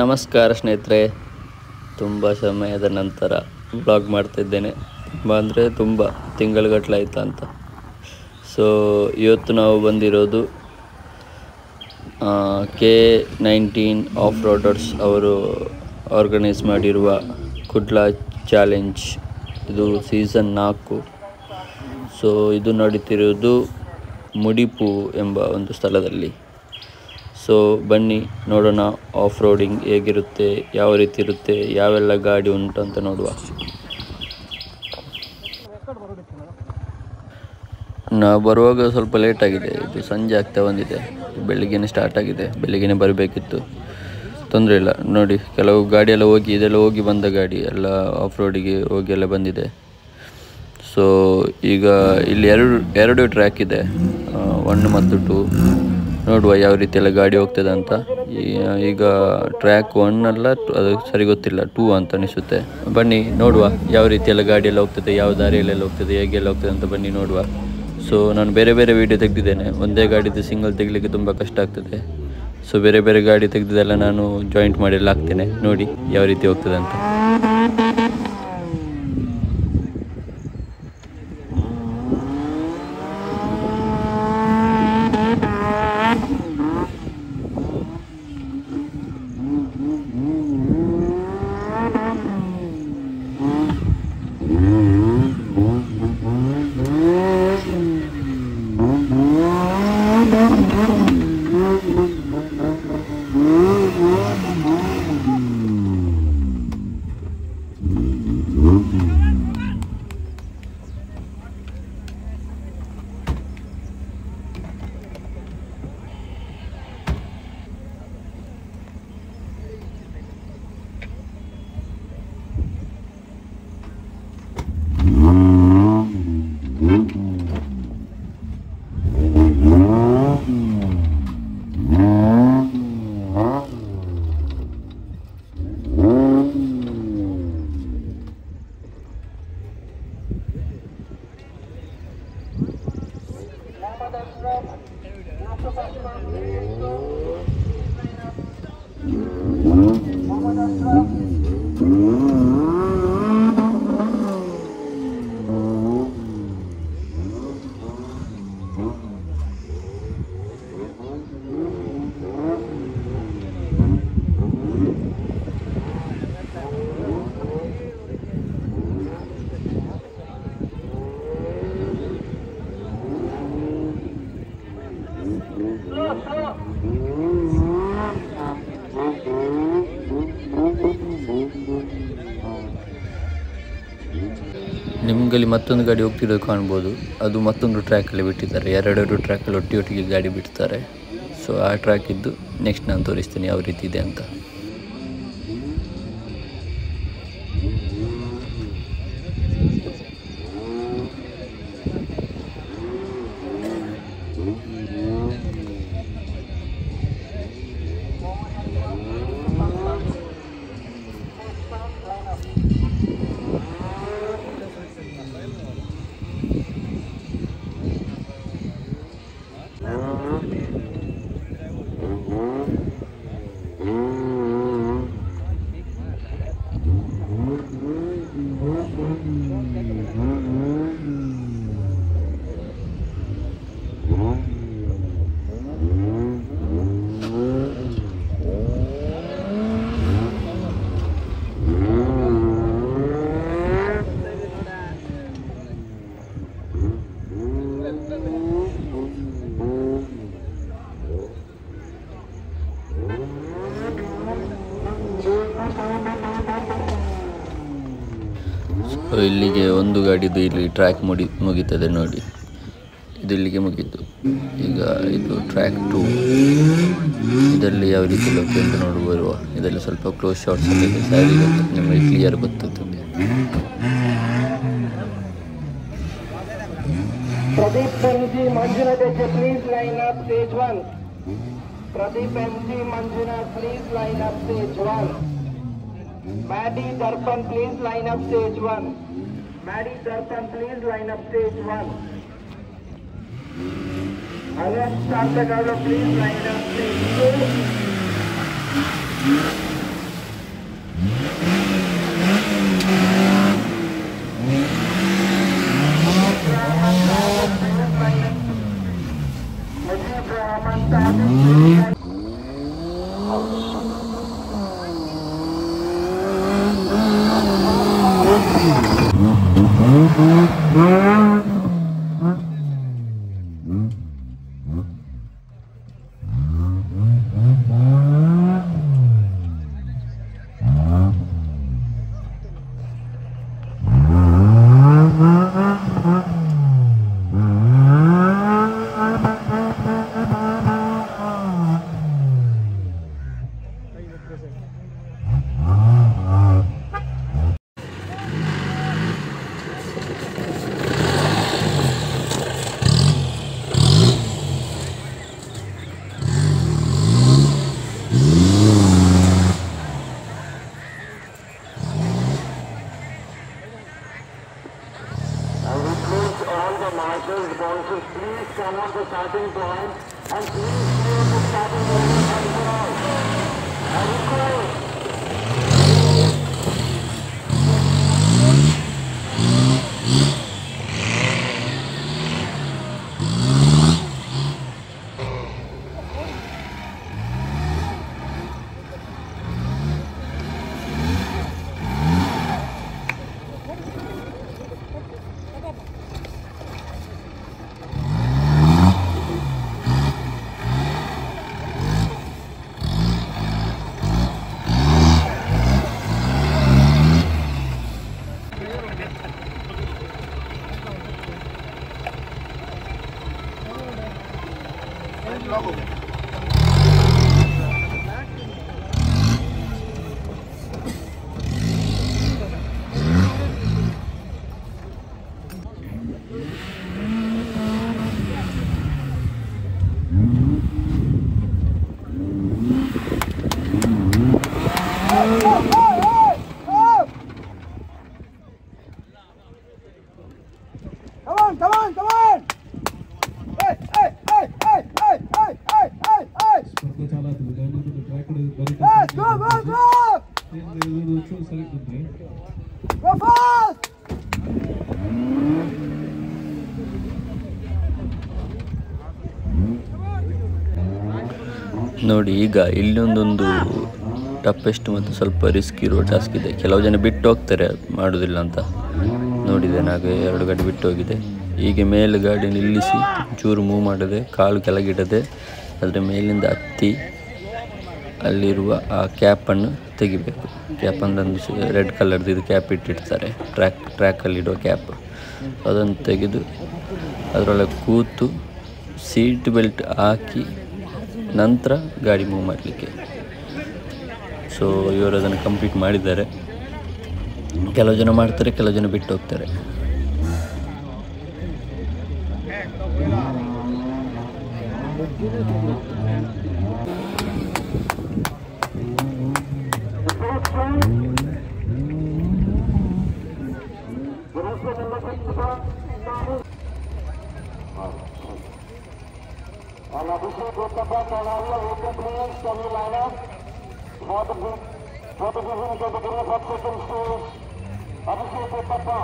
ನಮಸ್ಕಾರ ಸ್ನೇಹಿತರೆ, ತುಂಬ ಸಮಯದ ನಂತರ ಬ್ಲಾಗ್ ಮಾಡ್ತಿದ್ದೇನೆ. ಅಂದರೆ ತುಂಬ ತಿಂಗಳುಗಟ್ಟಲೆ ಆಯ್ತಾ ಅಂತ. ಸೊ ಇವತ್ತು ನಾವು ಬಂದಿರೋದು K19 ಆಫ್ ರೋಡರ್ಸ್ ಅವರು ಆರ್ಗನೈಸ್ ಮಾಡಿರುವ ಕುಡ್ಲ ಚಾಲೆಂಜ್. ಇದು ಸೀಸನ್ 4. ಸೊ ಇದು ನಡೀತಿರೋದು ಮುಡಿಪು ಎಂಬ ಒಂದು ಸ್ಥಳದಲ್ಲಿ. ಸೊ ಬನ್ನಿ ನೋಡೋಣ ಆಫ್ ರೋಡಿಂಗ್ ಹೇಗಿರುತ್ತೆ, ಯಾವ ರೀತಿ ಇರುತ್ತೆ, ಯಾವೆಲ್ಲ ಗಾಡಿ ಉಂಟು ಅಂತ ನೋಡುವ. ನಾವು ಬರುವಾಗ ಸ್ವಲ್ಪ ಲೇಟ್ ಆಗಿದೆ. ಇದು ಸಂಜೆ ಆಗ್ತಾ ಬಂದಿದೆ. ಬೆಳಿಗ್ಗೆನೇ ಸ್ಟಾರ್ಟ್ ಆಗಿದೆ. ಬೆಳಿಗ್ಗೆನೇ ಬರಬೇಕಿತ್ತು. ತೊಂದರೆ ಇಲ್ಲ. ನೋಡಿ, ಕೆಲವು ಗಾಡಿ ಎಲ್ಲ ಇದೆಲ್ಲ ಹೋಗಿ ಬಂದ ಗಾಡಿ ಎಲ್ಲ ಆಫ್ ರೋಡಿಗೆ ಹೋಗಿ ಎಲ್ಲ ಬಂದಿದೆ. ಸೊ ಈಗ ಇಲ್ಲಿ ಎರಡು ಟ್ರ್ಯಾಕ್ ಇದೆ, 1 ಮತ್ತು 2. ನೋಡುವ ಯಾವ ರೀತಿ ಎಲ್ಲ ಗಾಡಿ ಹೋಗ್ತದೆ ಅಂತ. ಈಗ ಟ್ರ್ಯಾಕ್ 1 ಅಲ್ಲ, ಅದು ಸರಿ ಗೊತ್ತಿಲ್ಲ, 2 ಅಂತ ಅನಿಸುತ್ತೆ. ಬನ್ನಿ ನೋಡುವ ಯಾವ ರೀತಿ ಎಲ್ಲ ಗಾಡಿ ಎಲ್ಲ ಹೋಗ್ತದೆ, ಯಾವ ದಾರಿಯಲ್ಲೆಲ್ಲ ಹೋಗ್ತದೆ, ಹೇಗೆಲ್ಲ ಹೋಗ್ತದೆ ಅಂತ ಬನ್ನಿ ನೋಡುವ. ಸೊ ನಾನು ಬೇರೆ ವೀಡಿಯೋ ತೆಗೆದಿದ್ದೇನೆ. ಒಂದೇ ಗಾಡಿದು ಸಿಂಗಲ್ ತೆಗಿಲಿಕ್ಕೆ ತುಂಬ ಕಷ್ಟ ಆಗ್ತದೆ. ಸೊ ಬೇರೆ ಗಾಡಿ ತೆಗೆದಿದ್ದೆಲ್ಲ ನಾನು ಜಾಯಿಂಟ್ ಮಾಡಿ ಎಲ್ಲ ಹಾಕ್ತೇನೆ. ನೋಡಿ ಯಾವ ರೀತಿ ಹೋಗ್ತದೆ ಅಂತ. ನಿಮಗಲ್ಲಿ ಮತ್ತೊಂದು ಗಾಡಿ ಹೋಗ್ತಿರೋದು ಕಾಣ್ಬೋದು. ಅದು ಮತ್ತೊಂದು ಟ್ರ್ಯಾಕಲ್ಲಿ ಬಿಟ್ಟಿದ್ದಾರೆ. ಎರಡು ಟ್ರ್ಯಾಕಲ್ಲಿ ಒಟ್ಟಿಗೆ ಗಾಡಿ ಬಿಡ್ತಾರೆ. ಸೊ ಆ ಟ್ರ್ಯಾಕ್ ಇದ್ದು ನೆಕ್ಸ್ಟ್ ನಾನು ತೋರಿಸ್ತೀನಿ ಯಾವ ರೀತಿ ಇದೆ ಅಂತ. ಇಲ್ಲಿಗೆ ಒಂದು ಗಾಡಿದು ಇಲ್ಲಿ ಟ್ರ್ಯಾಕ್ ಮುಗೀತದೆ. ನೋಡಿ, ಇದು ಇಲ್ಲಿಗೆ ಮುಗೀತು. ಈಗ ಇದು ಟ್ರ್ಯಾಕ್ 2. ಇದರಲ್ಲಿ ಯಾವ ರೀತಿ ಹೋಗ್ತದೆ ಅಂತ ನೋಡುವ. ಇದರಲ್ಲಿ ಸ್ವಲ್ಪ ಕ್ಲೋಸ್ ಶಾಟ್ಸ್ ಅಲ್ಲಿ ಸೈಡ್ ನಿಮಗೆ ಕ್ಲಿಯರ್ ಗೊತ್ತಾಗ್ತದೆ. Pradeep MG Manjunath please line up stage 1. Pradeep MG Manjunath please line up stage 1. Maddie Darpan, please line up stage 1. Maddie Darpan, please line up stage 1. Anush Santagalo, please line up stage 2. starting point and please clear the starting line and cross. I request. Come on! Hey! Go fast! ನೋಡಿ, ಈಗ ಇಲ್ಲೊಂದೊಂದು toughest ಮತ್ತು ಸ್ವಲ್ಪ risk ಇರೋ task ಇದೆ. ಕೆಲವು ಜನ ಬಿಟ್ಟು ಹೋಗ್ತಾರೆ ಮಾಡೋದಿಲ್ಲ ಅಂತ. ನೋಡಿದೆ, ನಾಗೆ 2 ಗಾಡಿ ಬಿಟ್ಟು ಹೋಗಿದೆ. ಹೀಗೆ ಮೇಲೆ ಗಾಡಿ ನಿಲ್ಲಿಸಿ ಚೂರು ಮೂವ್ ಮಾಡದೆ, ಕಾಲು ಕೆಳಗಿಡದೆ ಅದರ ಮೇಲಿಂದ ಹತ್ತಿ ಅಲ್ಲಿರುವ ಆ ಕ್ಯಾಪನ್ನು ತೆಗಿಬೇಕು. ಕ್ಯಾಪ್ ಅಂದೊಂದು ರೆಡ್ ಕಲರ್ದು ಇದು ಕ್ಯಾಪ್ ಇಟ್ಟಿರ್ತಾರೆ, ಟ್ರ್ಯಾಕಲ್ಲಿಡುವ ಕ್ಯಾಪ್. ಅದನ್ನು ತೆಗೆದು ಅದರೊಳಗೆ ಕೂತು ಸೀಟ್ ಬೆಲ್ಟ್ ಹಾಕಿ ನಂತರ ಗಾಡಿ ಮೂವ್ ಮಾಡಲಿಕ್ಕೆ. ಸೊ ಇವರು ಅದನ್ನು ಕಂಪ್ಲೀಟ್ ಮಾಡಿದ್ದಾರೆ. ಕೆಲವು ಜನ ಮಾಡ್ತಾರೆ, ಕೆಲವು ಜನ ಬಿಟ್ಟು ಹೋಗ್ತಾರೆ. And Abhishek Gotapa and all the players can you line up for the division category for second stage. Abhishek Gotapa.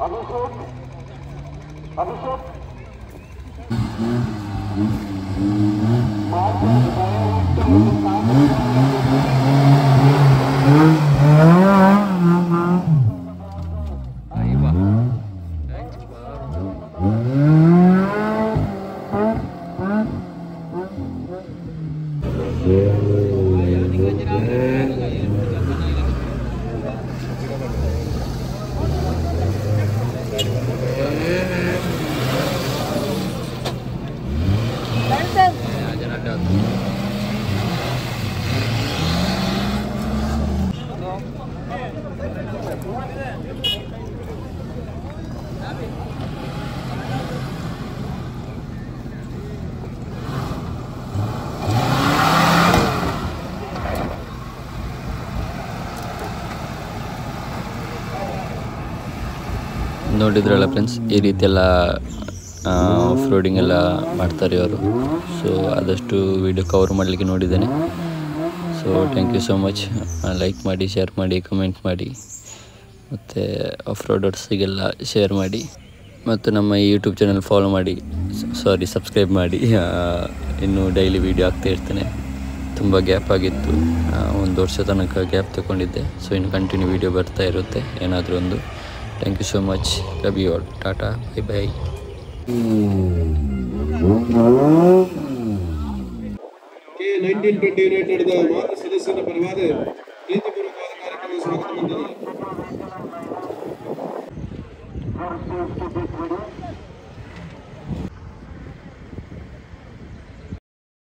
Abhishek. ನೋಡಿದ್ರಲ್ಲ ಫ್ರೆಂಡ್ಸ್, ಈ ರೀತಿ ಎಲ್ಲ ಆಫ್ ರೋಡಿಂಗ್ ಎಲ್ಲ ಮಾಡ್ತಾರೆ ಅವರು. ಸೊ ಆದಷ್ಟು ವಿಡಿಯೋ ಕವರ್ ಮಾಡಲಿಕ್ಕೆ ನೋಡಿದ್ದೇನೆ. So thank you so much. Like ಮಾಡಿ, ಶೇರ್ ಮಾಡಿ, ಕಮೆಂಟ್ ಮಾಡಿ, ಮತ್ತು ಆಫ್ ರೋಡರ್ಸಿಗೆಲ್ಲ ಶೇರ್ ಮಾಡಿ, ಮತ್ತು ನಮ್ಮ ಈ ಯೂಟ್ಯೂಬ್ ಚಾನಲ್ ಫಾಲೋ ಮಾಡಿ, ಸಬ್ಸ್ಕ್ರೈಬ್ ಮಾಡಿ. ಇನ್ನೂ ಡೈಲಿ ವೀಡಿಯೋ ಆಗ್ತಾ ಇರ್ತೇನೆ. ತುಂಬ ಗ್ಯಾಪ್ ಆಗಿತ್ತು, 1 ವರ್ಷ ತನಕ ಗ್ಯಾಪ್ ತಗೊಂಡಿದ್ದೆ. ಸೊ ಇನ್ನು ಕಂಟಿನ್ಯೂ ವೀಡಿಯೋ ಬರ್ತಾ ಇರುತ್ತೆ ಏನಾದರೂ ಒಂದು. Thank you so much. Love you all. Tata, bye bye. K1920 united ಮಾಜಿ ಸದಸ್ಯರ ಪರವಾದ ಪ್ರೀತಿಪೂರ್ವಕವಾದ ಕಾರ್ಯಕ್ರಮ ಸ್ವಾಗತ.